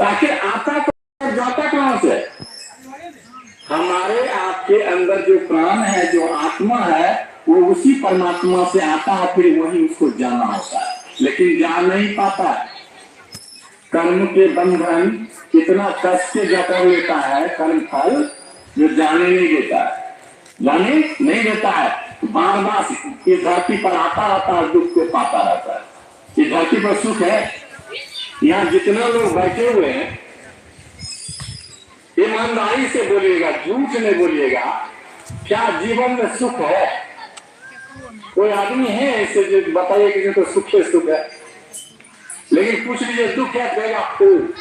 आखिर आता तो जाता कहां से? हमारे आपके अंदर जो प्राण है, जो आत्मा है, वो उसी परमात्मा से आता है, फिर वही उसको जाना होता है, लेकिन जान नहीं पाता है। कर्म के बंधन इतना कष्ट से जकड़ लेता है, कर्म फल जो जाने नहीं देता है, जाने नहीं देता है। बार बार इस धरती पर आता रहता है, दुख को पाता रहता है। इस धरती पर सुख है? यहाँ जितना लोग बैठे हुए हैं, ईमानदारी से बोलिएगा, झूठ नहीं बोलिएगा, क्या जीवन में सुख है? कोई आदमी है ऐसे जो बताइए कि तो सुख है, सुख है? लेकिन पूछ लीजिए दुख है, कहेगा खूब।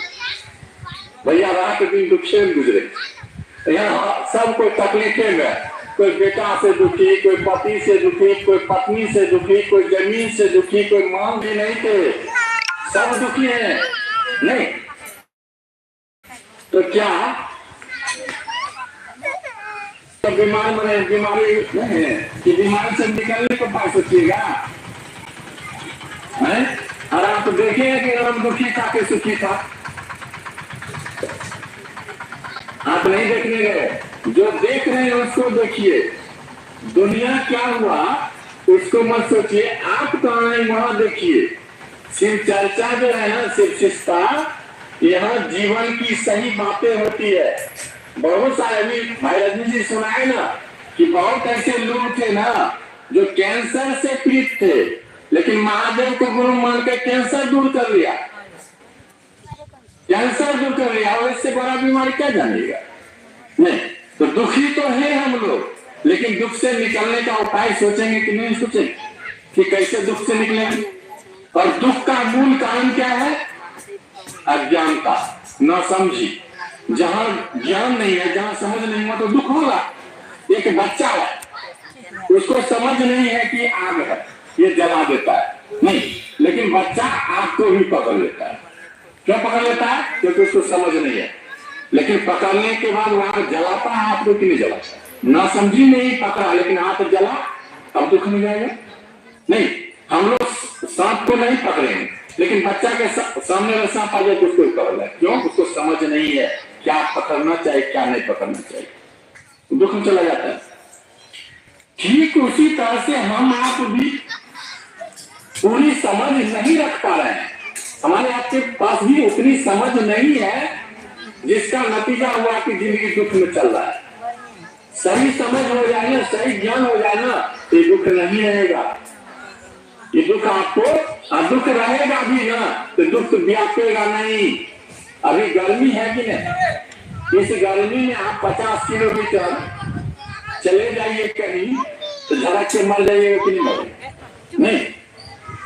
भैया रात दिन दुख से गुजरे, यहाँ सब कोई तकलीफे में, कोई बेटा से दुखी, कोई पति से दुखी, कोई पत्नी से दुखी, कोई जमीन से दुखी, कोई मांग भी नहीं थे, सब दुखी है। नहीं तो क्या तो बीमारी नहीं है कि बीमारी से निकलने को पा सोचिएगा? और आप देखिए कि हम दुखी था कि सुखी था? आप नहीं देखने गए, जो देख रहे हैं उसको देखिए। दुनिया क्या हुआ उसको मत सोचिए, आप कहाँ हैं वहां देखिए। सिर्फ चर्चा जो है ना, सिर्फ शिष्टा, यहाँ जीवन की सही बातें होती है। बहुत सारे अभी भाई रजनी जी सुनाए ना कि बहुत ऐसे लोग थे ना जो कैंसर से पीड़ित थे, लेकिन महादेव को गुरु मान के कैंसर दूर कर लिया, कैंसर दूर कर लिया, और इससे बड़ा बीमारी क्या जानिएगा? नहीं तो दुखी तो है हम लोग, लेकिन दुख से निकलने का उपाय सोचेंगे कि नहीं सोचेंगे कि कैसे दुख से निकलेंगे? और दुख का मूल कारण क्या है? अज्ञानता, न समझी। जहां ज्ञान नहीं है, जहां समझ नहीं हुआ तो दुख होगा। एक बच्चा है, उसको समझ नहीं है कि आग है, ये जला देता है, नहीं, लेकिन बच्चा आग को भी पकड़ लेता है। क्यों पकड़ लेता है? क्योंकि उसको समझ नहीं है। लेकिन पकड़ने के बाद वहां जलाता है, हाथ को क्यों नहीं जलाता? ना समझी नहीं पकड़ा, लेकिन हाथ जला, अब दुख नहीं जाएगा? नहीं, हम लोग सांप को नहीं पकड़ेंगे, लेकिन बच्चा के सामने में सांप आ जाए तो उसको पकड़ ले। क्यों? उसको समझ नहीं है क्या पकड़ना चाहिए, क्या नहीं पकड़ना चाहिए, दुख में चला जाता है। ठीक उसी तरह से हम आप भी पूरी समझ नहीं रख पा रहे हैं। हमारे आपके पास भी उतनी समझ नहीं है, जिसका नतीजा हुआ कि जिंदगी दुख में चल रहा है। सही समझ हो जाए ना, सही ज्ञान हो जाए ना, तो दुख नहीं रहेगा। ये दुख आपको दुख रहेगा भी ना, तो दुख व्यापेगा नहीं। अभी गर्मी है कि नहीं? इस गर्मी में आप 50 किलोमीटर चले जाइए कहीं तो झड़क के मर जाइएगा कि नहीं मरेगा? नहीं,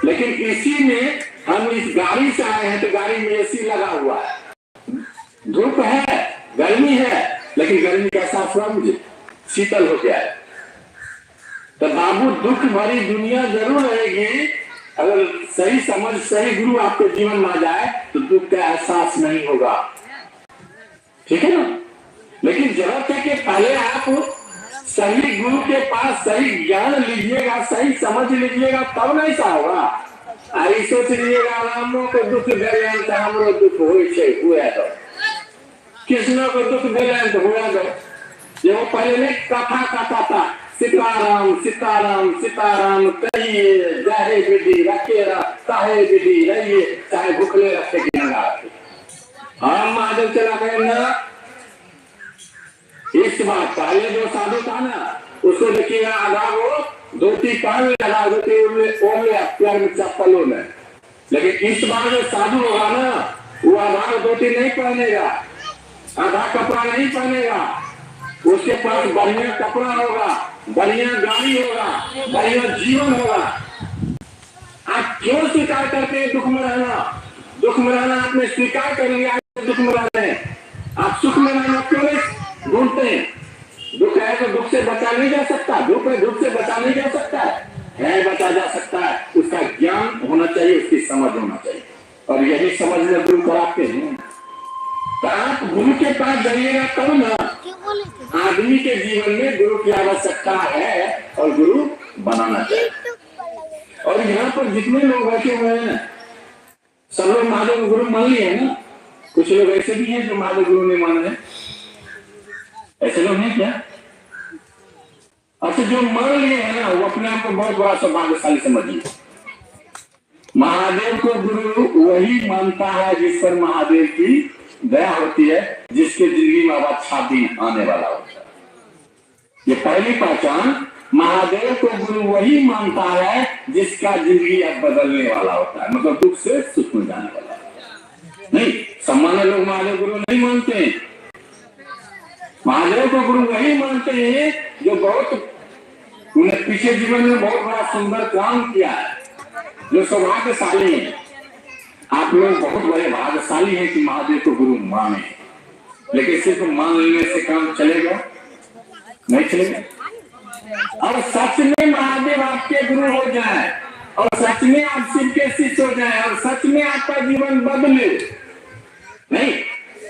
लेकिन इसी में हम इस गाड़ी से आए हैं तो गाड़ी में एसी लगा हुआ है, धूप है, गर्मी है, लेकिन गर्मी का एहसास हुआ मुझे, शीतल हो गया है। तो बाबू दुख भरी दुनिया जरूर रहेगी, अगर सही समझ, सही गुरु आपके जीवन में आ जाए तो दुख का एहसास नहीं होगा, ठीक है ना? लेकिन जरूरत है कि पहले आप सही गुरु के पास सही ज्ञान लीजिएगा, सही समझ लीजिएगा, तब नहीं ऐसा होगा। आई सोच लीजिएगा रामो को दुख भेले तो हमरो दुख हुआ तो कृष्ण को दुख भेले तो हुआ तो जो पहले कथा था, सीताराम सीताराम सीताराम कहिए, जाहे विधि रखे चाहे विधि रहिए, चाहे भूखले रखे कि नंगा रखे। हम महादेव चला गए ना, इस बार पहले जो साधु था ना, उसको देखिएगा आधा वो धोती पहन लगा, धोती ओढ़ पैर में चप्पलों में। लेकिन इस बार जो साधु होगा ना, वो आधा धोती नहीं पहनेगा, आधा कपड़ा नहीं पहनेगा, उसके पास बढ़िया कपड़ा होगा, बढ़िया गाड़ी होगा, बढ़िया जीवन होगा। आप क्यों स्वीकार करते हैं दुख में रहना? दुख में रहना आपने स्वीकार कर लिया, दुख में रह रहे हैं। आप सुख में रहना क्यों नहीं ढूंढते हैं? दुख है तो दुख से बचा नहीं जा सकता, दुख है दुख से बचा नहीं जा सकता है बचा जा सकता है। उसका ज्ञान होना चाहिए, उसकी समझ होना चाहिए, और यही समझ में गुरु कराते हैं। तो आप गुरु के पास जाइएगा तब ना। आदमी के जीवन में गुरु की आवश्यकता है और गुरु बनाना चाहिए। और यहाँ पर जितने लोग बैठे हुए हैं सब लोग महादेव गुरु मान लिए ना, कुछ लोग ऐसे भी हैं जो महादेव गुरु नहीं मान रहे, ऐसे लोग हैं क्या? अच्छा, जो मान लिए हैं ना वो अपने आप को बहुत बड़ा सौभाग्यशाली समझिए। महादेव को गुरु वही मानता है जिस पर महादेव की दया होती है, जिसके जिंदगी में अब अच्छा दिन आने वाला होता है। ये पहली पहचान, महादेव को गुरु वही मानता है जिसका जिंदगी अब बदलने वाला होता है, मतलब दुख से सुख में जाने वाला होता है। नहीं, सामान्य लोग महादेव गुरु नहीं मानते हैं। महादेव को गुरु वही मानते हैं जो बहुत उन्हें पीछे जीवन में बहुत बड़ा सुंदर काम किया है, जो सौभाग्यशाली है। आप लोग बहुत बड़े भाग्यशाली हैं कि महादेव को गुरु माने, लेकिन सिर्फ मान लेने से काम चलेगा नहीं चलेगा। और सच में महादेव आपके गुरु हो जाए और सच में आप शिव के शिष्य हो जाए और सच में आपका जीवन बदले, नहीं,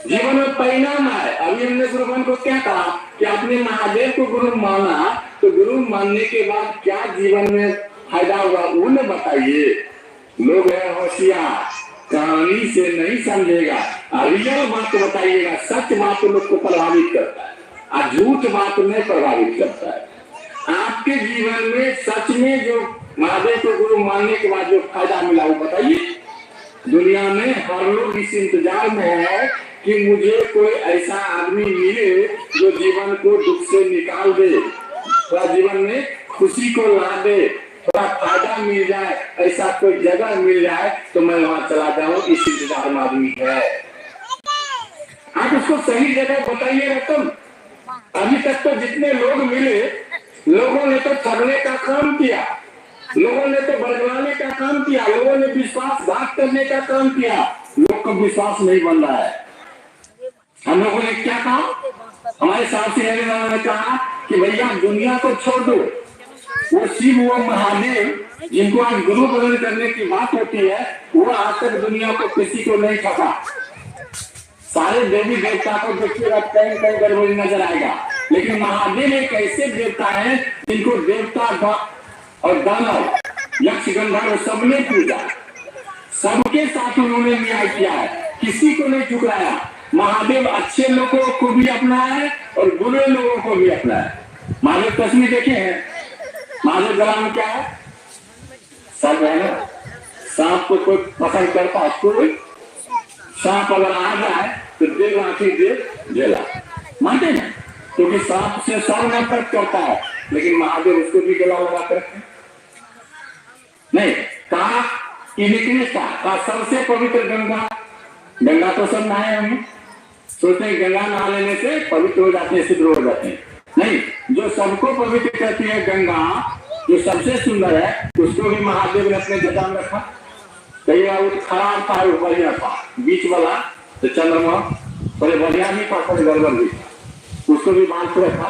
जीवन में परिणाम आए। अभी हमने गुरुवन को क्या कहा कि आपने महादेव को गुरु माना, तो गुरु मानने के बाद क्या जीवन में फायदा हुआ उन्हें बताइए। लोग है होशियार, कहानी से नहीं समझेगा, रियल बात बताइएगा। सच बात लोग को प्रभावित करता है और झूठ बात में प्रभावित करता है। आपके जीवन में सच में जो महादेव को गुरु मानने के बाद जो फायदा मिला वो बताइए। दुनिया में हर लोग इस इंतजार में है कि मुझे कोई ऐसा आदमी मिले जो जीवन को दुख से निकाल दे, थोड़ा जीवन में खुशी को ला दे, थोड़ा फायदा मिल जाए, ऐसा कोई जगह मिल जाए तो मैं वहां चला जाऊं। इस इंतजार में आदमी है। आप उसको सही जगह बताइएगा तुम। अभी तक तो जितने लोग मिले, लोगों ने तो ठगने का काम किया, लोगों ने तो बदलाने का काम किया, लोगों ने विश्वासघात करने का काम किया। लोग का विश्वास नहीं बन रहा है। हम लोगों ने क्या कहा? हमारे साथी रहने वालों ने कहा कि भैया दुनिया को छोड़ दो, वो शिव वो महादेव जिनको आज गुरु बदल करने की बात होती है, वो आज तक दुनिया को किसी को नहीं ठगा। सारे देवी देवता को देखिएगा कहीं कहीं गड़बड़ी नजर आएगा, लेकिन महादेव एक ऐसे देवता है जिनको देवता और दानव, यक्ष, गंधर्व सबने पूजा, सबके साथ उन्होंने न्याय किया है, किसी को नहीं ठुकराया। महादेव अच्छे लोगों को भी अपनाया है और बुरे लोगों को भी अपनाया है। महादेव तस्वीर देखे हैं? महादेव गला में क्या है? सब है ना। सांप को कोई पसंद करता है? कोई सांप अगर आ जाए तो दे लाठी दे जेला, मानते ना, क्योंकि सांप से सब नफरत करता है, लेकिन महादेव उसको भी गला लगा कर नहीं। कहा कहा सबसे पवित्र गंगा। गंगा तो सब नहाए होंगे, सोचते हैं गंगा नहा लेने से पवित्र हो जाते हैं, सिद्ध हो जाते हैं। नहीं, जो सबको पवित्र करती है गंगा, जो सबसे सुंदर है, उसको भी महादेव ने अपने जटा में रखा। कई बार खराब था, बढ़िया था, बीच वाला तो चंद्रमा थोड़े बढ़िया भी था, थोड़े गड़बड़ भी था, उसको भी बांध के रखा।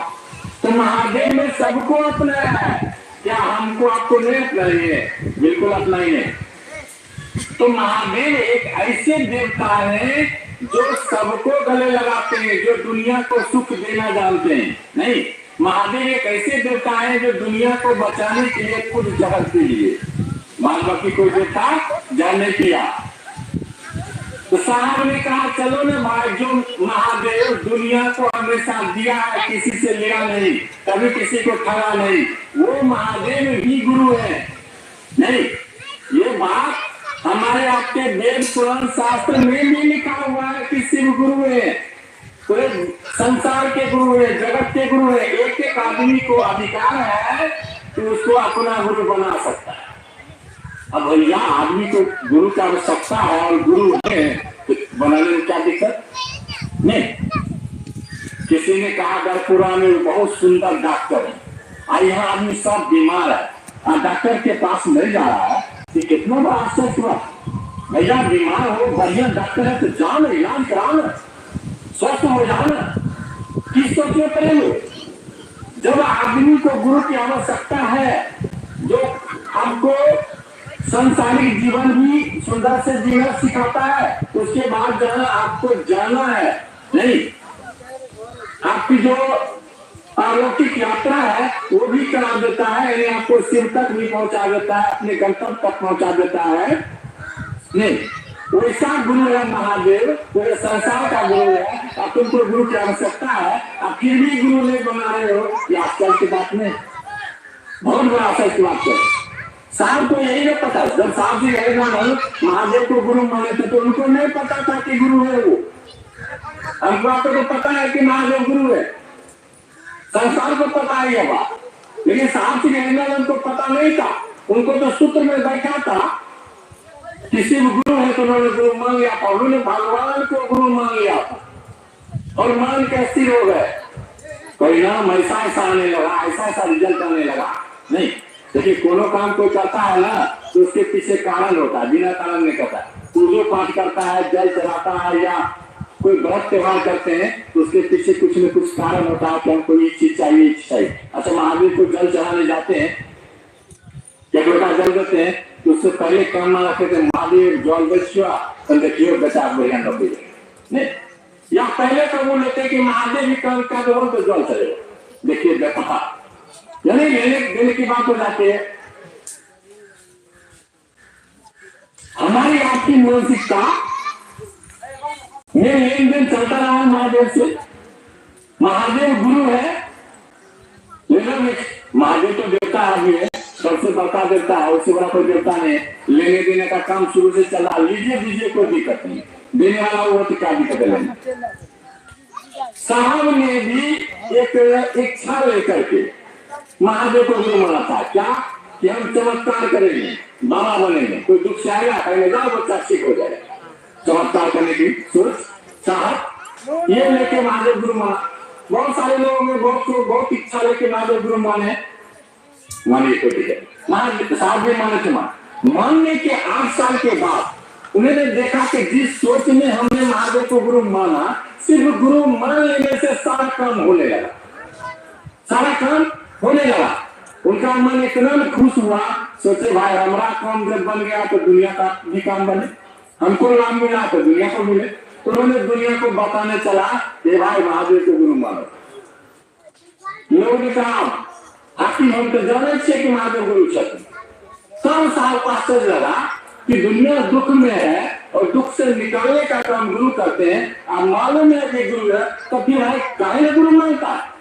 तो महादेव ने सबको अपनाया है। क्या हमको आपको नहीं अपनाइए? बिल्कुल अपनाइए। तो महादेव एक ऐसे देवता है जो सबको गले लगाते हैं, जो दुनिया को सुख देना जानते हैं। नहीं, महादेव एक ऐसे देवता है जो दुनिया को बचाने के लिए खुद जहर पी लिए, बाद बाकी कोई देवता जहर नहीं पिया। तो साहब ने कहा चलो ना भाई, जो महादेव दुनिया को हमेशा दिया है, किसी से लिया नहीं, कभी किसी को ठगा नहीं, वो महादेव ही गुरु है। नहीं, ये बात हमारे आपके वेद पुराण शास्त्र में भी लिखा हुआ है कि शिव गुरु है, पूरे संसार के गुरु है, जगत के गुरु है। एक एक आदमी को अधिकार है कि उसको अपना गुरु बना सकता है। अब भैया आदमी को गुरु का आवश्यकता है और गुरु है तो बनाने में क्या दिक्कत नहीं। किसी ने कहा गढ़पुरा में बहुत सुंदर डॉक्टर है, और यहाँ आदमी सब बीमार है और डॉक्टर के पास नहीं जा रहा है, ये कितना बड़ा आश्चर्य हुआ। भैया बीमार हो, बढ़िया डॉक्टर है तो जाओ ना, इलाज कराओ ना, स्वस्थ हो जाओ ना, किस तो क्यों करेंगे? जब आदमी को गुरु की आवश्यकता है जो हमको संसारिक जीवन भी सुंदर से जीना सिखाता है, उसके बाद जाना आपको जाना है। नहीं, आपकी जो अलौकिक यात्रा है वो भी करा देता है, यानी आपको शिव तक भी पहुंचा देता है, अपने गंतव्य तक पहुंचा देता है। नहीं, वैसा गुरु है महादेव, पूरे संसार का गुरु है, और तुमको गुरु की आवश्यकता है, और फिर भी गुरु नहीं बना रहे हो, ये आजकल की बात नहीं, बहुत बड़ा आशय की बात है। साहब को यही नहीं पता, जब साहब जी रहेगा महादेव को गुरु माने थे तो उनको नहीं पता था कि गुरु है वो। हमको आपको तो पता है कि महादेव गुरु है, संसार को पता है ये बात, लेकिन साहब जी रहना उनको पता नहीं था। उनको तो सूत्र में बैठा था किसी भी गुरु है तो उन्होंने गुरु मान लिया था, उन्होंने भगवान को गुरु मान लिया था और मान के स्थिर हो गए। परिणाम ऐसा ऐसा आने लगा, ऐसा ऐसा रिजल्ट आने लगा। नहीं, देखिए कोनो काम कोई करता है ना तो उसके पीछे कारण होता है, बिना कारण नहीं करता। पूजो पाठ करता है, जल चढ़ाता है या कोई व्रत त्योहार करते हैं तो उसके पीछे कुछ न कुछ कारण होता है कि हमको ये चीज चाहिए, चाहिए। अच्छा, महावीर को जल चढ़ाने जाते हैं, एक लोटा जल देते हैं तो उससे पहले काम ना रखे थे महादेव जल बेचुआ तो देखिए बेटा बढ़िया नहीं, या पहले कबूल लेते कि महादेव भी काम कर दो तो जल चलेगा। देखिए बेटा यानी लेने की बात हो जाती है। हमारी आपकी मानसिकता में लेन देन चलता रहा महादेव से। महादेव गुरु है, लेकिन महादेव तो देवता आदमी है, सबसे बड़का देवता है, उससे बड़ा कोई देवता नहीं। लेने देने का काम शुरू से चला, लीजिए दीजिए कोई दिक्कत नहीं, देने वाला वो तो क्या दिक्कत है। साहब ने भी एक इच्छा लेकर के महादेव को गुरु माना था, क्या कि हम चमत्कार करेंगे, बाबा बनेंगे, कोई दुख से आएगा कहेंगे जाओ बच्चा ठीक हो जाएगा, चमत्कार करने की सोच साहब ये लेके महादेव गुरु माना। बहुत सारे लोगों में बहुत इच्छा लेके महादेव गुरु माने तो ठीक है, महादेव साहब भी माने थे। मानने के 8 साल के बाद उन्होंने देखा कि जिस सोच में हमने महादेव को गुरु माना, सिर्फ गुरु मान लेने से सारा काम होने लगा, सारा काम होने लगा। उनका मन इतना खुश हुआ, सोचे भाई हमारा काम जब बन गया तो दुनिया का भी काम बने, हमको लाभ मिला तो दुनिया को मिले। तो उन्होंने दुनिया को बताने चला कि भाई महादेव को गुरु मानो। लोगों ने कहा हाकिम हम तो जाने छे कि महादेव गुरु छथिन। सब साहब को आश्चर्य लगा कि दुनिया दुख में है और दुख से निकालने का काम गुरु करते हैं, आप मालूम है कि गुरु है तो फिर भाई काहे गुरु मानता है।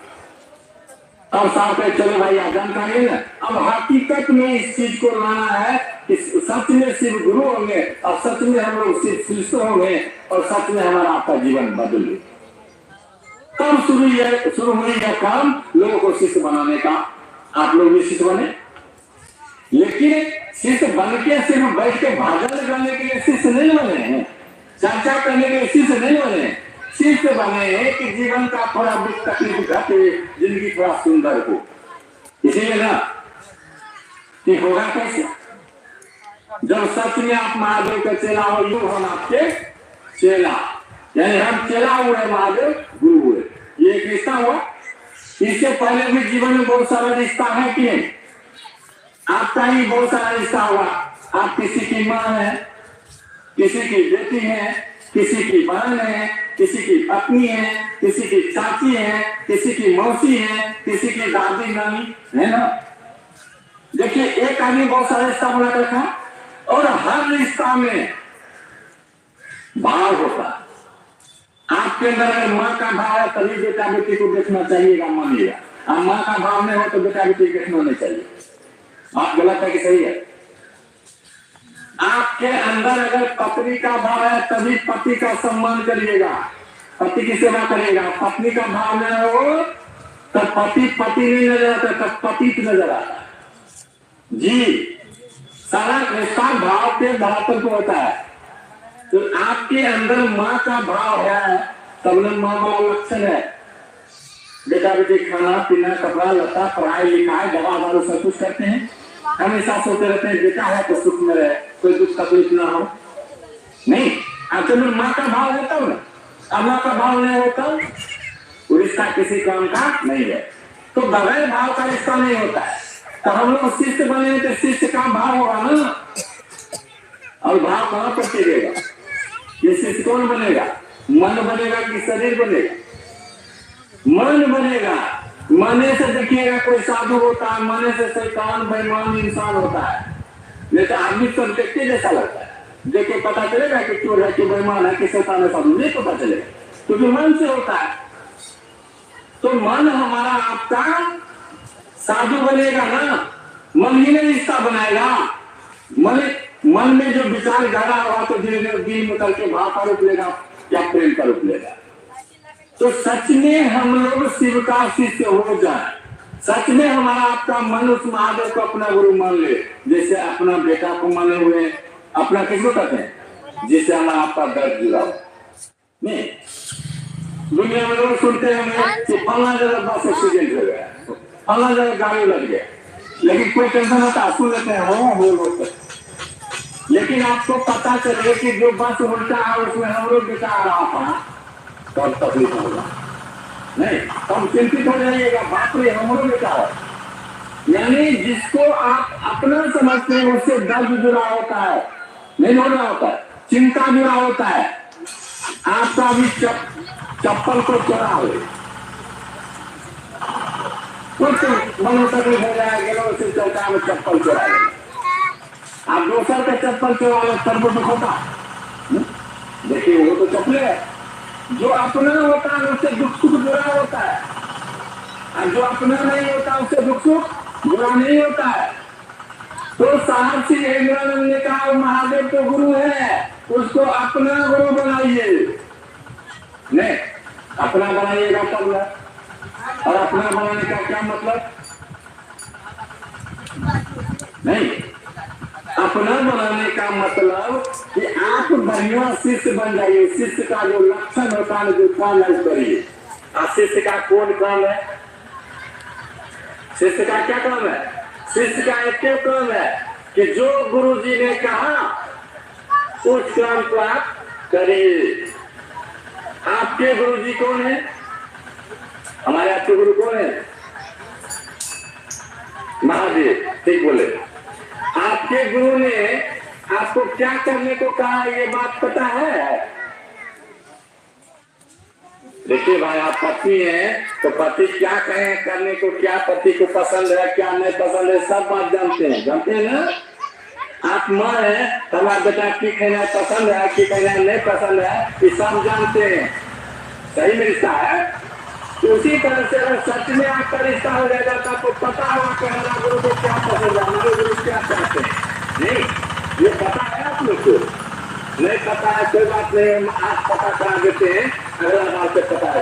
अब साहब कहे चलो भाई जानकारी है, अब हकीकत में इस चीज को लाना है कि सच में सिर्फ गुरु होंगे और सच में हम लोग सिर्फ शिष्य होंगे और सच में हमारा आपका जीवन बदल। तब शुरू हुई यह काम लोगों को शिष्य बनाने का। आप लोग भी शिष्य बने, लेकिन शिष्य बन के सिर्फ बैठ के भाजन करने के लिए शिष्य नहीं बने हैं, चर्चा करने के लिए शिष्य नहीं बने हैं। शिष्य बने कि जीवन का थोड़ा दुख तकलीफ घटे, जिंदगी थोड़ा सुंदर हो। इसीलिए ना कि होगा कैसे जब सच में आप महादेव का चेला हो, यू हम आपके चेला, यानी हम चेला हुए महादेव गुरु हुए, ये एक रिश्ता हुआ। इससे पहले भी जीवन में बहुत सारा रिश्ता है कि नहीं, आपका ही बहुत सारा रिश्ता हुआ। आप किसी की माँ है, किसी की बेटी है, किसी की बहन है, किसी की पत्नी है, किसी की चाची है, किसी की मौसी है, किसी की दादी नानी है ना। देखिए एक आदमी बहुत सारा रिश्ता बना कर रखा और हर रिश्ता में भाव होता है। आपके अंदर अगर माँ का भाव है तभी बेटा बेटी को देखना चाहिएगा, मानिएगा। अब माँ का भाव नहीं हो तो बेटा बेटी देखना नहीं चाहिए। बात गलत है कि सही है? आपके अंदर अगर पत्नी का भाव है तभी पति का सम्मान करिएगा, पति की सेवा करिएगा। पत्नी का भाव न हो तब पति नहीं नजर आता, तब पतित नजर आता जी। सारा रिश्ता भाव के धरातल को होता है। तो आपके अंदर माँ का भाव है तब न माँ का लक्षण है। बेटा बेटी खाना पीना कपड़ा लता पढ़ाई लिखाई दवा दारू सब कुछ करते हैं, हमेशा सोचते रहते हैं बेटा है तो सुख में रहे, कोई दुख तकलीफ ना हो। नहीं, आपके अंदर माँ का भाव होता है ना, अब माँ का भाव नहीं होता वो रिश्ता किसी काम का नहीं है। तो बगैर भाव का रिश्ता नहीं होता है। तो हम लोग शिष्य बने तो शिष्य का भाव होगा ना, और भाव कहाँ पर टिकेगा? ये शिष्य कौन बनेगा? मन बनेगा कि शरीर बनेगा? मन बनेगा। मने से देखिएगा कोई साधु होता है, मने से शैतान बेईमान इंसान होता है, नहीं तो आदमी सब देखते जैसा लगता है। देखे पता चलेगा कि चोर है कि बेईमान है कि शैतान है, सब नहीं पता चलेगा, क्योंकि मन से होता है। तो मन हमारा आपका साधु बनेगा ना, मन ही ने रिश्ता बनाएगा। मन में जो विचार गहरा हुआ तो धीरे धीरे दिल में करके भाव का रूप लेगा या प्रेम का रूप लेगा। तो सच में हम लोग शिव का शिष्य हो जाए, सच में हमारा आपका मन उस महादेव को अपना गुरु मान ले, जैसे अपना बेटा को माने हुए, अपना किसको कहते हैं, जिससे हमारा आपका दर्द जुड़ा हो। नहीं, दुनिया में लोग सुनते हैं कि फलना जगह बस एक्सीडेंट हो गया, फलना जगह गाड़ी लग गया, लेकिन कोई टेंशन होता, सुन लेते हैं हो। लेकिन आपको पता चले कि जो बस उल्टा है उसमें हम लोग बेटा आ रहा था, तब तकलीफ होगा नहीं, हम चिंतित हो जाइएगा, बाप रे हम लोग बेटा है। यानी जिसको आप अपना समझते हैं उससे दर्द जुड़ा होता है, नहीं जुड़ा होता है, चिंता जुड़ा होता है। आपका भी चप्पल को चोरा हो, कुछ मन तकलीफ हो जाएगा, उसे चौका में चप्पल चोरा लेगा। आप दूसर का चप्पल चोरा लो तब तो होता, देखिए वो तो चप्पल है। जो अपना होता है उससे दुख सुख बुरा होता है, और जो अपना नहीं होता उससे दुख सुख बुरा नहीं होता है। तो साहब श्री हेमरानंद ने कहा महादेव तो गुरु है, उसको अपना गुरु बनाइए। नहीं, अपना बनाइएगा तब ना, और अपना बनाने का क्या मतलब, नहीं, अपना बनाने का मतलब कि आप बढ़िया शिष्य बन जाइए। शिष्य का जो लक्षण होता है, जो काम है करिए। शिष्य का कौन काम है, शिष्य का क्या काम है, शिष्य का एक काम है कि जो गुरु जी ने कहा उस काम को आप करिए। आपके गुरु जी कौन है, हमारे आपके गुरु कौन है, महादेव, ठीक बोले। आपके गुरु ने आपको क्या करने को कहा, ये बात पता है? देखिए भाई, आप पति हैं तो पति क्या कहें करने को, क्या पति को पसंद है क्या नहीं पसंद है, सब बात जानते हैं ना। आप माँ है, हमारा बेटा की कहना पसंद है कि कहना नहीं पसंद है, ये सब जानते हैं, सही में रिश्ता है। तो उसी तरह से अगर सच में आपका रिश्ता हो जाएगा तो आपको पता होगा कि हमारा गुरु को क्या पसंद है, हमारे गुरु क्या चाहते हैं। नहीं, ये पता है आप लोग को, नहीं पता है कोई बात नहीं, आप पता करा देते हैं, अगला बात से पता है।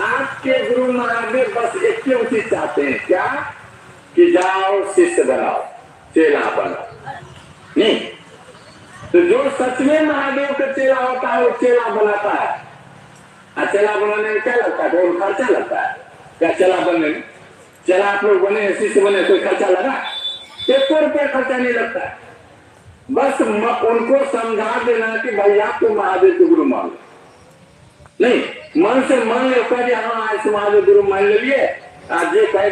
आपके गुरु महादेव बस एक ही चीज चाहते हैं, क्या, कि जाओ शिष्य बनाओ, चेला बनाओ। नहीं, तो जो सच में महादेव का चेला होता है वो चेला बनाता है। चेला बनाने में क्या लगता है, कोई खर्चा लगता है क्या चेला बनने में? चेला आप लोग बने, शिष्य बने, कोई खर्चा लगा? 1 रुपया खर्चा नहीं लगता है। बस उनको समझा देना कि भाई आप तो महादेव के गुरु मान लो। नहीं, मन से मान लो कि हाँ ऐसे महादेव गुरु मान लिए, आज ये करे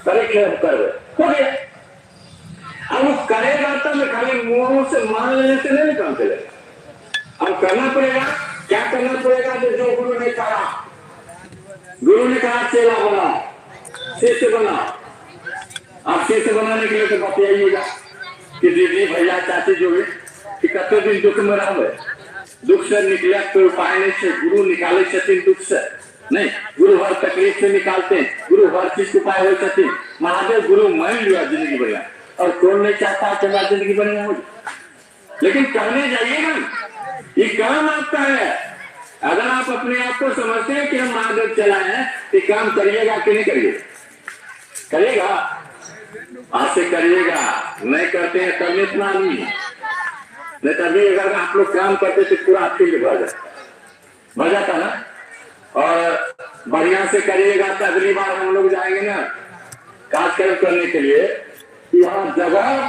कर हो गया। अब वो करेगा तो मैं खाली मुंहों से मान लेने से नहीं काम चलेगा, अब करना पड़ेगा। क्या करना पड़ेगा, जो गुरु ने कहा, गुरु ने कहा चेला बना, शिष्य बना। आप शिष्य बनाने के लिए तो बताइएगा कि दीदी भैया चाची जो है कि कते दिन दुख में रहो, दुख से निकले कोई उपाय नहीं से गुरु निकाले छथिन दुख से। नहीं, गुरु हर तकलीफ से निकालते हैं, गुरु हर चीज को उपाय हो छथिन। महादेव गुरु मान लिया जिंदगी बढ़िया, और कौन नहीं चाहता कि मेरा जिंदगी बढ़िया हो, लेकिन करने जाइएगा, ये काम आपका है। अगर आप अपने आप को समझते हैं कि हम महादेव चलाए हैं, ये काम करिएगा कि नहीं करिएगा? करिएगा, आज से करिएगा। नहीं करते हैं करने इतना नहीं, तभी अगर आप लोग काम करते तो पूरा फील्ड भर जाता ना। और बढ़िया से करिएगा तो अगली बार हम लोग जाएंगे ना कार्यक्रम करने के लिए, यहाँ जगह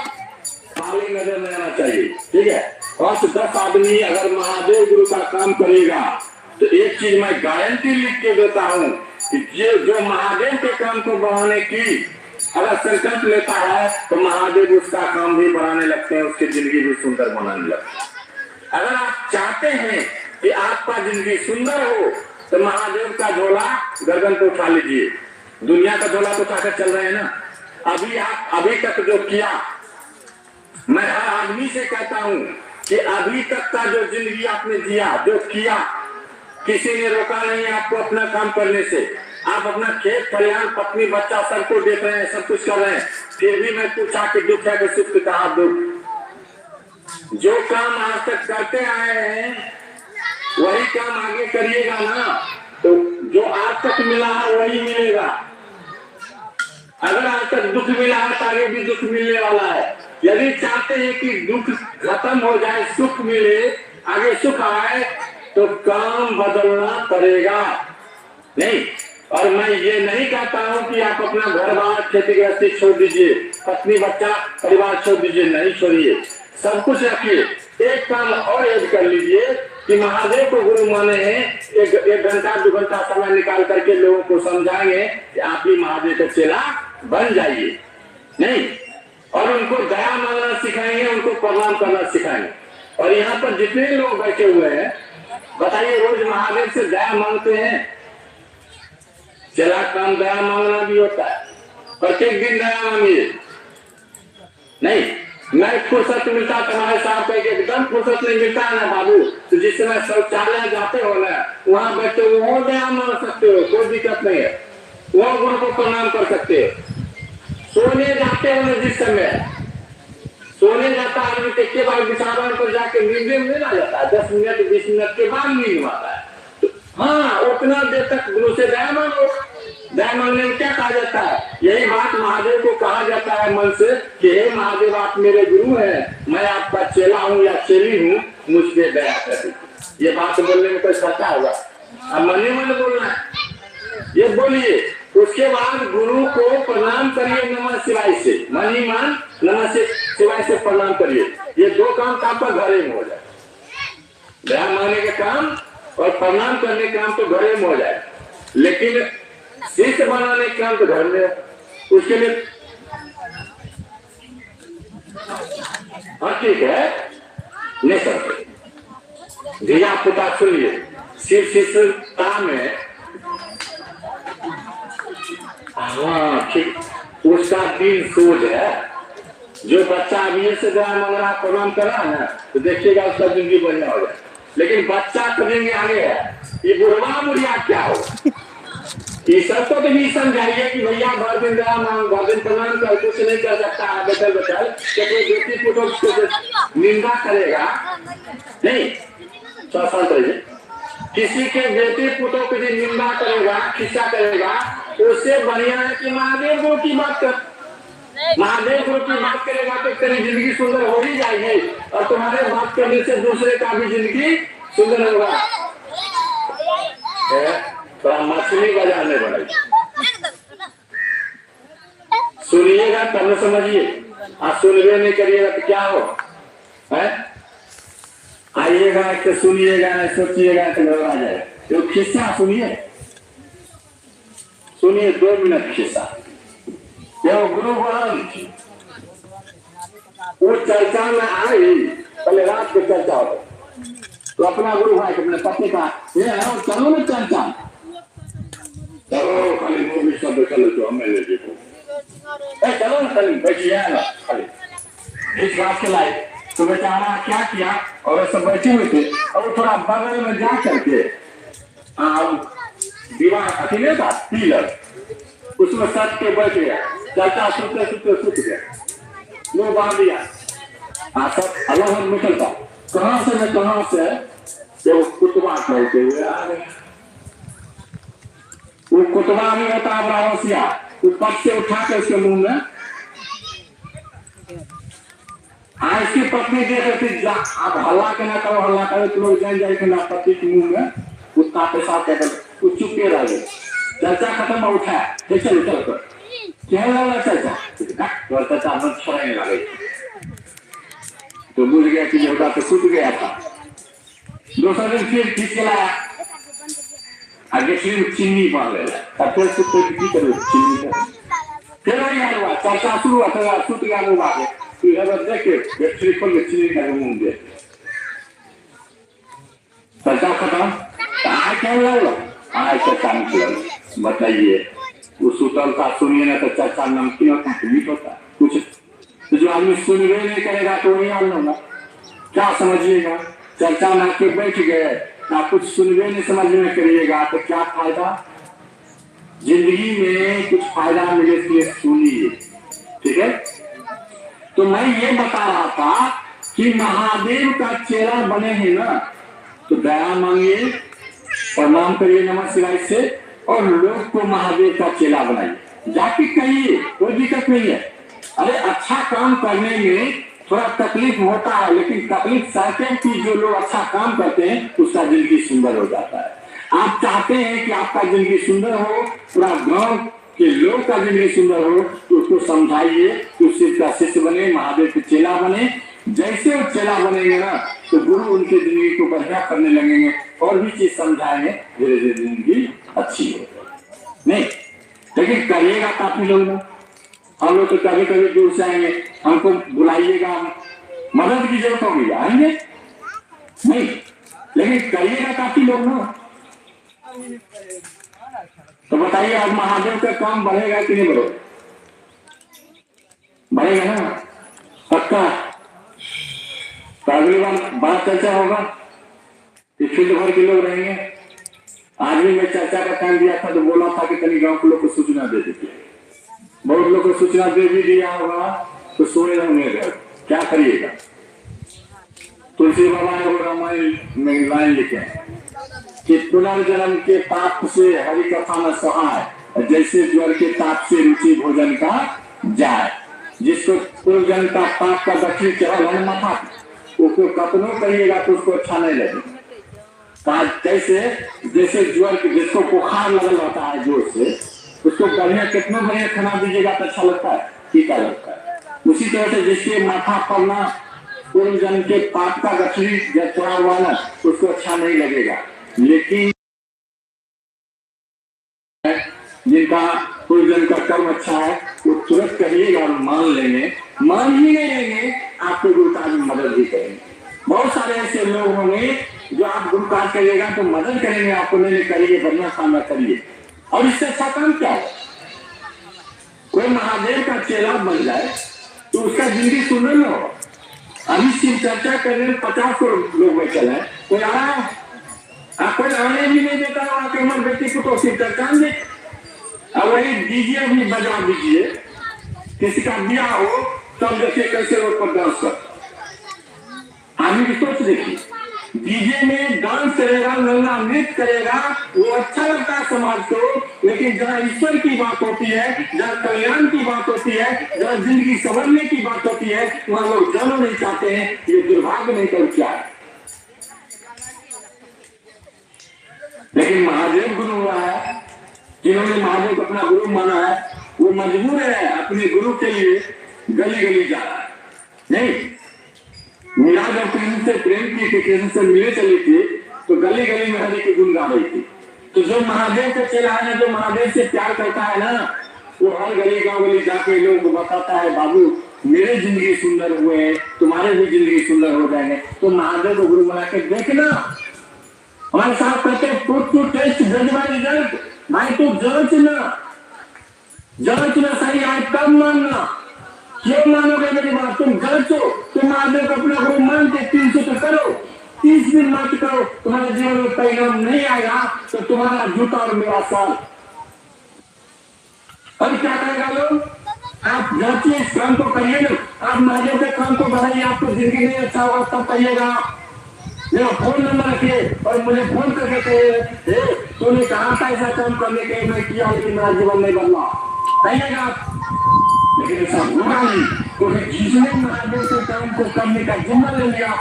खाली नजर नहीं आना चाहिए, ठीक है। 10 आदमी अगर महादेव गुरु का काम करेगा तो एक चीज मैं गारंटी लिख के देता हूँ कि जो महादेव के काम को बढ़ाने की अगर संकल्प लेता है तो महादेव उसका काम भी बढ़ाने लगते हैं, उसकी जिंदगी भी सुंदर बनाने लगते हैं। अगर आप चाहते हैं कि आपका जिंदगी सुंदर हो तो महादेव का झोला गर्दन पे उठा लीजिए। दुनिया का झोला तो उठाकर चल रहे हैं ना। अभी तक जो किया, मैं हर आदमी से कहता हूँ कि अभी तक का जो जिंदगी आपने जिया, जो किया, किसी ने रोका नहीं आपको अपना काम करने से। आप अपना खेत खलिहान, पत्नी बच्चा सबको देख रहे हैं, सब कुछ कर रहे हैं, फिर भी मैं पूछा कि दुख है कि सुख? कहा दुख। जो काम आज तक करते आए हैं वही काम आगे करिएगा ना, तो जो आज तक मिला है वही मिलेगा। अगर आज तक दुख मिला है तो आगे भी दुख मिलने वाला है। यदि चाहते हैं कि दुख खत्म हो जाए, सुख मिले, आगे सुख आए, तो काम बदलना पड़ेगा। नहीं, और मैं ये नहीं कहता हूं कि आप अपना घर बार खेती गृहस्थी छोड़ दीजिए, पत्नी बच्चा परिवार छोड़ दीजिए, नहीं छोड़िए, सब कुछ रखिए। एक काम और ऐड कर लीजिए कि महादेव को गुरु माने हैं, एक घंटा 2 घंटा समय निकाल करके लोगों को समझाएंगे कि आप भी महादेव का चेला बन जाइए। नहीं, और उनको दया मांगना सिखाएंगे, उनको प्रणाम करना सिखाएंगे। और यहाँ पर जितने लोग बैठे हुए हैं, बताइए रोज महादेव से दया मांगते हैं? चला काम दया मांगना भी होता है, प्रत्येक दिन दया मांगिए। नहीं, मैं फुर्सत मिलता तुम्हारे साथ कह के एकदम फुर्सत नहीं मिलता है ना बाबू, तो जिस समय शौचालय जाते हो ना, वहां बैठे हो, वो दया मांग सकते हो, कोई दिक्कत नहीं है, वो गुरु को प्रणाम कर सकते हो। सोने जाते हो ना, जिस समय सोने जाता है आदमी, के बाद बिछावन पर जाके नींद में आ जाता है, 10 मिनट 20 मिनट के बाद नींद आता है। तो हाँ, उतना देर तक गुरु से दया मांगो। दया मांगने में क्या कहा जाता है? यही बात महादेव को कहा जाता है मन से कि हे महादेव, आप मेरे गुरु हैं, मैं आपका चेला हूँ या चेली हूँ, मुझ पे दया करें। ये बात बोलने में कोई सच्चा होगा? अब मन मन बोलना है, ये बोलिए। उसके बाद गुरु को प्रणाम करिए नमः शिवाय से, मन ही मन नमः शिवाय से प्रणाम करिए। ये 2 काम तो आपका घरे में हो जाए, दया मांगने का काम और प्रणाम करने का काम तो घरे में हो जाए, लेकिन शिष्य बनाने का काम तो घर में। उसके लिए हाँ ठीक है, नहीं सर, धिया पुता सुनिए, शिव शिष्यता में हाँ ठीक, उसका दिल सोच है। जो बच्चा अभी से दया मांग रहा, प्रणाम कर रहा है ना, तो देखिएगा उसका जिंदगी बढ़िया हो जाए। लेकिन बच्चा करेंगे आगे है, ये बुढ़वा बुढ़िया क्या हो, ये सबको तो भी समझाइए कि भैया भर दिन दया मांग, भर दिन प्रणाम कर, कुछ नहीं कर सकता है, बैठल बैठल बेटी पुटो निंदा करेगा नहीं, शांत रहिए। किसी के बेटी पुटो की निंदा करेगा, खिस्सा करेगा, उससे बढ़िया है कि महादेव गुरु की बात कर। महादेव गुरु की बात करेगा तो तेरी जिंदगी सुंदर हो ही जाएगी, और तुम्हारे बात करने से दूसरे का भी जिंदगी सुंदर होगा। तो मछली बजाने पड़ेगी, सुनिएगा तब न समझिए, आप सुनवे नहीं करिएगा तो क्या हो है? आइएगा तो सुनिएगा, सोचिएगा तो घबरा जाएगा। तो खिस्सा सुनिए, सुनिए 2 मिनट खिस्सा। यह गुरु वो चर्चा में आई, पहले रात को चर्चा हो, तो अपना गुरु भाई अपने पत्नी का ये है, चलो ना चर्चा, चलो खाली मूवी सब चलो, तो हमें ले देखो, चलो ना खाली बैठिए ना, खाली इस बात के लायक। तो बेचारा क्या किया, और सब बैठे हुए थे, और थोड़ा बगल में जा करके दीवार अकेले था पिलर, उसमें सट के बैठ गया। चाचा सुनते सुनते सुख गया, मुंह बांध दिया, सब अलग निकलता, कहां से न कहां से जब कुतबा कहते हुए आ गए। वो कुतबा नहीं होता बड़ा होशियार, उस पट से उठा के उसके मुंह में इसकी पत्नी देख रही, आप हल्ला के ना करो, हल्ला करो तो लोग जान जाए कि ना पति के मुंह में कुत्ता पेशाब कहकर कुछ चुपके रह गए। चर्चा खत्म हो उठा, चल चल कर क्या लगा चर्चा, तो चर्चा मन छोड़ने लगे, तो बुझ गया कि होगा तो सूट गया था। दूसरा दिन फिर खींच के लाया, आगे फिर चीनी पा ले, फिर कुत्ते की करो चीनी, फिर हुआ चर्चा शुरू हुआ, सूट गया वो आगे, देखे बैटरी खोल के चीनी का मुंह दे, चर्चा खत्म। क्या लगा चर्चा निकल, बताइए वो सुतल का सुनिए ना, तो चर्चा नमकीन होता है, मीठ होता है कुछ, तो जो आदमी सुनवे नहीं करेगा तो वही हाल होगा। क्या समझिएगा? चर्चा में आके बैठ गए, आप कुछ सुनवे नहीं समझ में करिएगा तो क्या फायदा? जिंदगी में कुछ फायदा मिले इसलिए सुनिए, ठीक है? तो मैं ये बता रहा था कि महादेव का चेला बने हैं ना, तो दया मांगिए, प्रणाम करिए नमः शिवाय से, और लोग को महादेव का चेला बनाइए। जाके कहिए, कोई दिक्कत नहीं है। अरे अच्छा काम करने में थोड़ा तकलीफ होता है, लेकिन तकलीफ सहते कि जो लोग अच्छा काम करते हैं उसका जिंदगी सुंदर हो जाता है। आप चाहते हैं कि आपका जिंदगी सुंदर हो, पूरा गांव के लोग का जिंदगी सुंदर हो, तो उसको समझाइए कि उससे का शिष्य बने, महादेव के चेला बने। जैसे वो चेला बनेंगे ना, तो गुरु उनके जिंदगी को बढ़िया करने लगेंगे, और भी चीज समझाएंगे, धीरे धीरे जिंदगी अच्छी हो। नहीं लेकिन करिएगा काफी लोग ना, हम लोग तो कभी कभी दूर से आएंगे, हमको बुलाइएगा, मदद की जरूरत होगी, आएंगे नहीं, लेकिन करिएगा काफी लोग ना। तो बताइए अब महादेव का काम बढ़ेगा कि नहीं बढ़ेगा? बढ़ेगा ना, पक्का। तो अगली बार बड़ा चर्चा होगा, फील्ड भर के लोग रहेंगे। आज भी मैं चर्चा का टाइम दिया था तो बोला था कि कहीं गांव के लोग को सूचना दे दीजिए। बहुत लोग को सूचना दे भी दिया होगा, तो सोए होंगे घर, क्या करिएगा? तुलसी बाबा ने रामायण में लाइन लिखे कि पुनर्जन्म के पाप से हरि कथा न सहाय, जैसे ज्वर के ताप से रुचि भोजन का जाए। जिसको पूर्वजन्म का पाप का दक्षिण चढ़ा माथा, उसको कतनो करिएगा तो उसको अच्छा नहीं लगेगा। कैसे? जैसे ज्वर के जिसको बुखार लगल रहता है जोर से, उसको बढ़िया कितना बढ़िया खाना दीजिएगा तो अच्छा लगता है, टीका लगता है। उसी तरह से जिसके माथा पर ना पूर्व जन्म के पाप का गठरी जब चढ़ा हुआ ना, उसको अच्छा नहीं लगेगा। लेकिन जिनका पूर्व जन्म का कर्म अच्छा है, वो तुरंत करिएगा और मान लेंगे। मान ही नहीं लेंगे, आपको गुरु कार्य में मदद भी करेंगे। बहुत सारे ऐसे लोग होंगे जो आप गुरु कार्य करिएगा तो मदद करेंगे आपको, नहीं करिए, बढ़िया काम करिए। और इससे अच्छा काम क्या है? कोई महादेव का चेला बन जाए तो उसका जिंदगी सुंदर न हो। अभी शिव चर्चा करने में 50 करोड़ लोग बैठे हैं, कोई आ रहा है? कोई आने भी नहीं देता है, आके हमारे बेटी को तो शिव चर्चा में। अब वही डीजे भी बजा दीजिए, किसी का ब्याह हो तब देखिए कैसे रोड पर डांस करता। आदमी की सोच देखिए, डीजे में डांस करेगा, नंगा नृत्य करेगा, वो अच्छा लगता है समाज को। लेकिन जहाँ ईश्वर की बात होती है, जहाँ कल्याण की बात होती है, जहाँ जिंदगी संवरने की बात होती है, वहां लोग जाना नहीं चाहते हैं। ये दुर्भाग्य नहीं कर क्या है। लेकिन महादेव गुरु हुआ है, जिन्होंने महादेव को अपना गुरु माना है, वो मजबूर है अपने गुरु के लिए गली गली जा रहा है। नहीं, मीरा जब कृष्ण से प्रेम की थी, कृष्ण से मिले चली थी, तो गली गली में हरि के गुण गा रही थी। तो जो महादेव का चेला है ना, जो महादेव से प्यार करता है ना, वो हर गली गांव गली जाके लोगों को बताता है, बाबू मेरे जिंदगी सुंदर हुए, तुम्हारे भी जिंदगी सुंदर हो जाएंगे। तो महादेव को गुरु बना के देखना। हमारे साथ कहते टू टेस्ट जजमेंट रिजल्ट, भाई तू जांच ना सही आए तब मानना। क्यों मानोगे मेरी बात? तुम जांचो, तुम महादेव को अपना गुरु मान के 300 तो करो, 30 दिन मत करो, तुम्हारे जीवन में परिणाम नहीं आएगा तो तुम्हारा जूता और मेरा साल। और क्या करेगा लोग? आप जांचिए, इस काम को करिए ना। आप महादेव के काम को बढ़ाइए, आपको जिंदगी नहीं अच्छा होगा तब कहिएगा। मेरा फोन नंबर रखिए और मुझे फोन करके कहिए, तूने कहा था ऐसा काम करने के, मैं किया लेकिन मेरा जीवन नहीं बदला, कहिएगा। लेकिन ऐसा होगा नहीं, क्योंकि जिसने महादेव के काम को करने का जिम्मा ले लिया,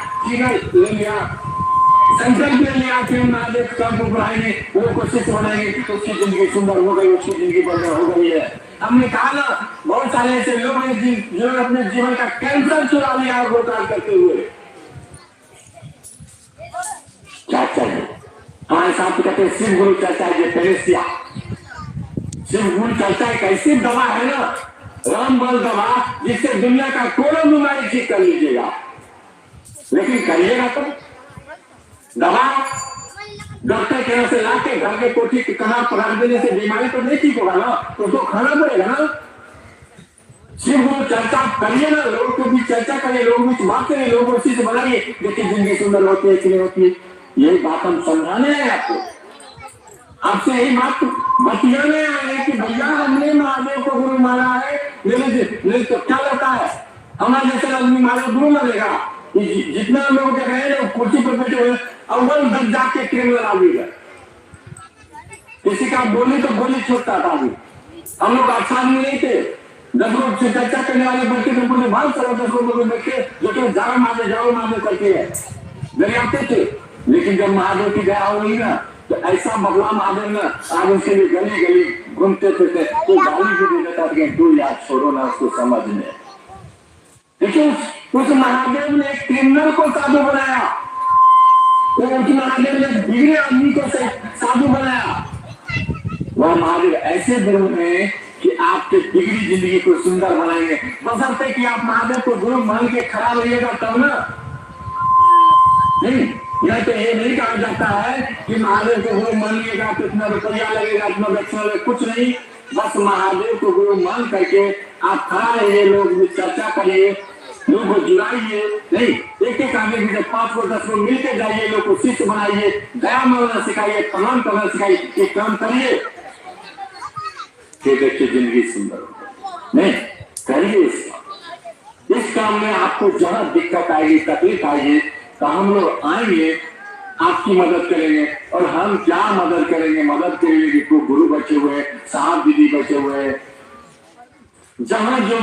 ले लिया, संकल्प ले लिया कि महादेव के काम को बढ़ाएंगे, वो कोशिश बनाएंगे, तो उसकी जिंदगी सुंदर हो गई, उसकी जिंदगी बढ़िया हो गई है। हमने कहा ना, बहुत सारे ऐसे लोग हैं जिन्होंने अपने जीवन का कैंसर चुरा लिया वो काम करते हुए। क्या चाहिए? हमारे साथ कहते हैं शिव गुरु चर्चा है, पेरेसिया। शिव गुरु चर्चा एक ऐसी दवा है ना, रामबल दवा, जिससे दुनिया का कोई बीमारी ठीक कर लीजिएगा। लेकिन करिएगा तो दवा डॉक्टर के यहाँ से लाके घर के कोठी के कनार पर रख देने से बीमारी तो नहीं ठीक होगा ना, तो उसको खाना पड़ेगा ना। शिव गुरु चर्चा करिए ना, लोगों के बीच चर्चा करिए, लोगों के बीच बात करिए, लोगों को उसी से बनाइए, देखिए जिंदगी सुंदर होती है कि नहीं होती है। यही बात हम समझाने हैं आपको, आपसे यही बात बतियाने आए कि भैया हमने महादेव को गुरु माना है, नहीं तो क्या लगता है हमारे जैसे आदमी महादेव गुरु मानेगा? जितना लोग देख रहे हैं कुर्सी पर बैठे हुए अव्वल दर्जा के क्रिमिनल आदमी है, किसी का बोली तो गोली छोड़ता था अभी। हम लोग अच्छा आदमी नहीं थे, 10 लोग से चर्चा करने वाले बैठे थे, बोले भाग चलो 10 लोग बैठे जो कि जाओ महादेव करके दरियाते थे। लेकिन जब महादेव की दया हुई ना तो ऐसा बगला महादेव ना आज उसके लिए गली गली घूमते थे, तो गाली भी दे देता था, तू यार छोड़ो ना उसको समझ में। देखिए उस महादेव ने क्रिमिनल को साधु बनाया, तो उस महादेव ने बिगड़े आदमी को साधु बनाया। वह महादेव ऐसे गुरु हैं कि आपके बिगड़ी जिंदगी को सुंदर बनाएंगे, बशर्ते कि आप महादेव को गुरु मान के खड़ा रहिएगा तब ना। नहीं, यह तो ये नहीं कहा जाता है कि महादेव को गुरु मान लिएगा तो इतना रुपया लगेगा, इतना दक्षिणा लगेगा, कुछ नहीं। बस महादेव को गुरु मान करके आप खड़ा रहिए, लोग चर्चा करिए, लोग को जुड़ाइए। नहीं, एक एक आदमी भी 5 को 10 लोग मिलकर जाइए, लोग को शिष्य बनाइए, दया मानना सिखाइए, प्रणाम करना सिखाइए, एक काम करिए, देखिए जिंदगी सुंदर हो। नहीं करिए इस काम में आपको जरा दिक्कत आएगी, तकलीफ आएगी, तो हम लोग आएंगे, आपकी मदद करेंगे। और हम क्या मदद करेंगे? मदद करेंगे कि कोई गुरु बचे हुए, साहब दीदी बचे हुए, जहां जो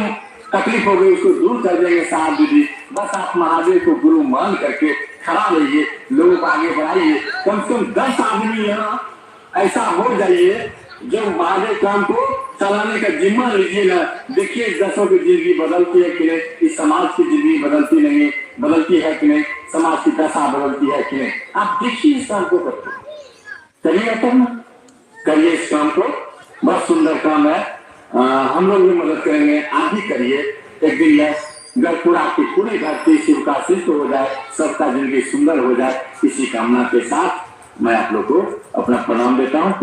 तकलीफ हो गई उसको दूर कर देंगे साहब दीदी। बस आप महादेव को गुरु मान करके खड़ा रहिए, लोगों को आगे बढ़ाइए। कम से कम 10 आदमी यहाँ ऐसा हो जाइए जो महादेव काम को चलाने का जिम्मा लीजिए ना। देखिए 10 की जिंदगी बदलती है कि नहीं, इस समाज की जिंदगी बदलती नहीं, बदलती है कि नहीं, समाज की दशा बदलती है कि नहीं। आप देखिए इस काम को करते करिए, करना करिए इस काम को, बहुत सुंदर काम है। हम लोग भी मदद करेंगे, आप भी करिए। एक दिन घर पूरा की पूरी धरती शिव का शिष्ट हो जाए, सबका जिंदगी सुंदर हो जाए, इसी कामना के साथ मैं आप लोग को अपना प्रणाम देता हूँ।